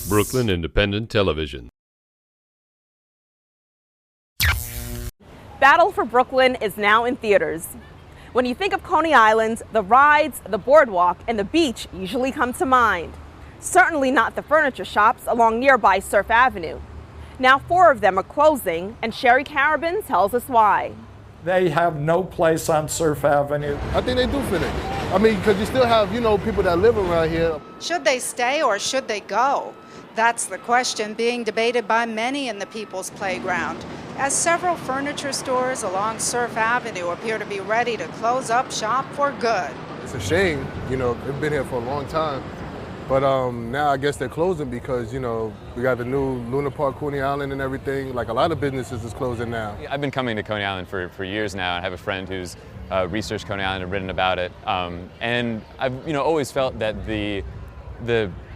Brooklyn Independent Television. Battle for Brooklyn is now in theaters. When you think of Coney Island, the rides, the boardwalk, and the beach usually come to mind. Certainly not the furniture shops along nearby Surf Avenue. Now 4 of them are closing, and Sherry Carabin tells us why. They have no place on Surf Avenue. I think they do fit in. I mean, because you still have, people that live around here. Should they stay or should they go? That's the question being debated by many in the People's Playground, as several furniture stores along Surf Avenue appear to be ready to close up shop for good. It's a shame, they've been here for a long time. But now I guess they're closing because, we got the new Luna Park, Coney Island and everything. Like a lot of businesses is closing now. I've been coming to Coney Island for years now. I have a friend who's researched Coney Island and written about it. And I've always felt that the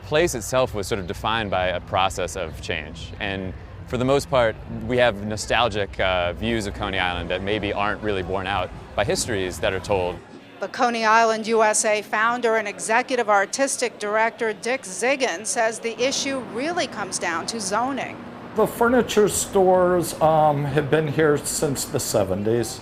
place itself was sort of defined by a process of change. And for the most part, we have nostalgic views of Coney Island that maybe aren't really borne out by histories that are told. The Coney Island USA founder and executive artistic director Dick Ziggin says the issue really comes down to zoning. The furniture stores have been here since the 70s.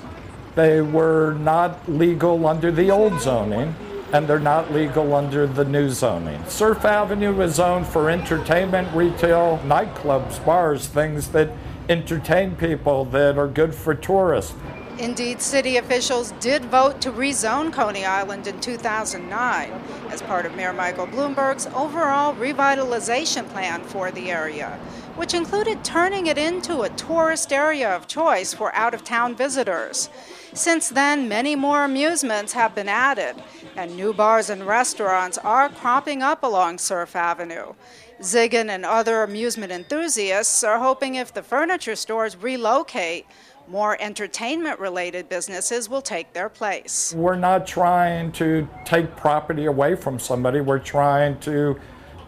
They were not legal under the old zoning, and they're not legal under the new zoning. Surf Avenue is zoned for entertainment, retail, nightclubs, bars, things that entertain people, that are good for tourists. Indeed, city officials did vote to rezone Coney Island in 2009 as part of Mayor Michael Bloomberg's overall revitalization plan for the area, which included turning it into a tourist area of choice for out-of-town visitors. Since then, many more amusements have been added, and new bars and restaurants are cropping up along Surf Avenue. Ziggin and other amusement enthusiasts are hoping if the furniture stores relocate, more entertainment-related businesses will take their place. We're not trying to take property away from somebody. We're trying to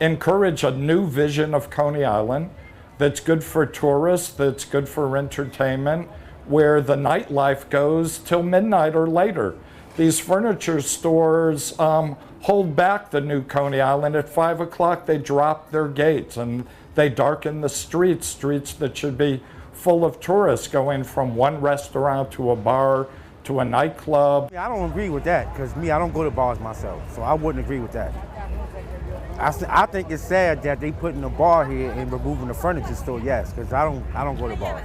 encourage a new vision of Coney Island that's good for tourists, that's good for entertainment, where the nightlife goes till midnight or later. These furniture stores hold back the new Coney Island. At 5 o'clock, they drop their gates and they darken the streets that should be full of tourists going from one restaurant to a bar to a nightclub. I don't agree with that because I don't go to bars myself, so I wouldn't agree with that. I think it's sad that they putting a bar here and removing the furniture store, yes, because I don't go to bars.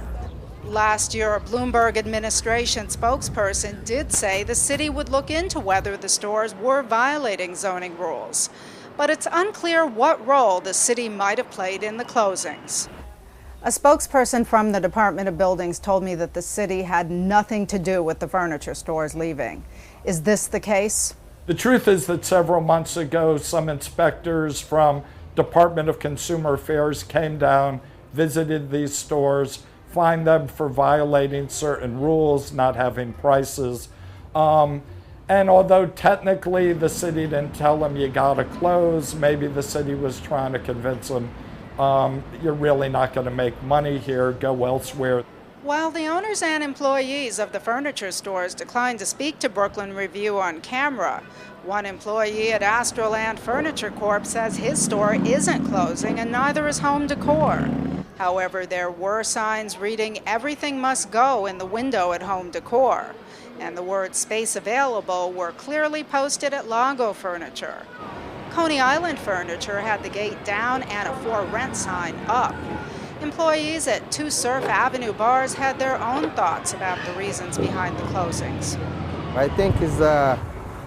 Last year, a Bloomberg administration spokesperson did say the city would look into whether the stores were violating zoning rules. But it's unclear what role the city might have played in the closings. A spokesperson from the Department of Buildings told me that the city had nothing to do with the furniture stores leaving. Is this the case? The truth is that several months ago, some inspectors from Department of Consumer Affairs came down, visited these stores, fined them for violating certain rules, not having prices. And although technically the city didn't tell them you gotta close, maybe the city was trying to convince them you're really not going to make money here, go elsewhere. While the owners and employees of the furniture stores declined to speak to Brooklyn Review on camera, one employee at Astroland Furniture Corp says his store isn't closing and neither is Home Decor. However, there were signs reading "Everything must go" in the window at Home Decor, and the words "space available" were clearly posted at Lago Furniture. Coney Island Furniture had the gate down and a "for rent" sign up. Employees at 2 Surf Avenue bars had their own thoughts about the reasons behind the closings. I think it's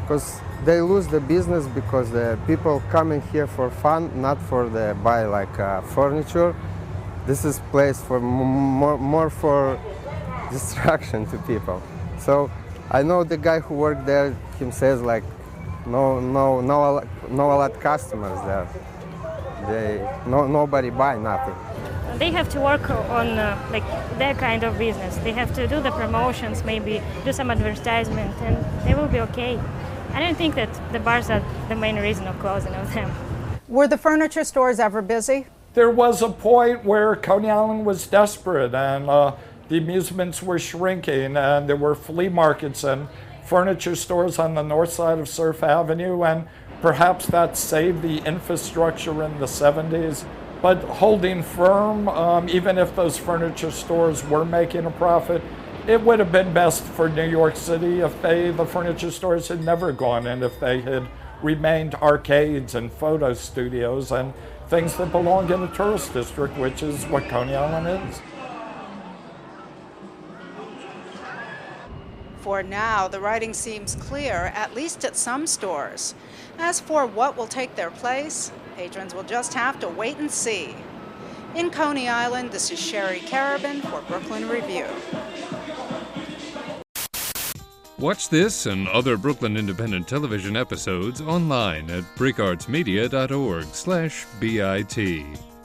because they lose the business because the people coming here for fun, not for the buy furniture. This is place for more for distraction to people. So I know the guy who worked there. Him says no a lot customers there. Nobody buy nothing. They have to work on their kind of business. They have to do the promotions, maybe do some advertisement, and they will be okay. I don't think that the bars are the main reason of closing of them. Were the furniture stores ever busy? There was a point where Coney Island was desperate and the amusements were shrinking and there were flea markets and furniture stores on the north side of Surf Avenue, and perhaps that saved the infrastructure in the 70s. But holding firm, even if those furniture stores were making a profit, it would have been best for New York City if the furniture stores had never gone in, if they had remained arcades and photo studios and things that belong in a tourist district, which is what Coney Island is. For now, the writing seems clear, at least at some stores. As for what will take their place, patrons will just have to wait and see. In Coney Island, this is Sherry Carabin for Brooklyn Review. Watch this and other Brooklyn Independent Television episodes online at brickartsmedia.org/BIT.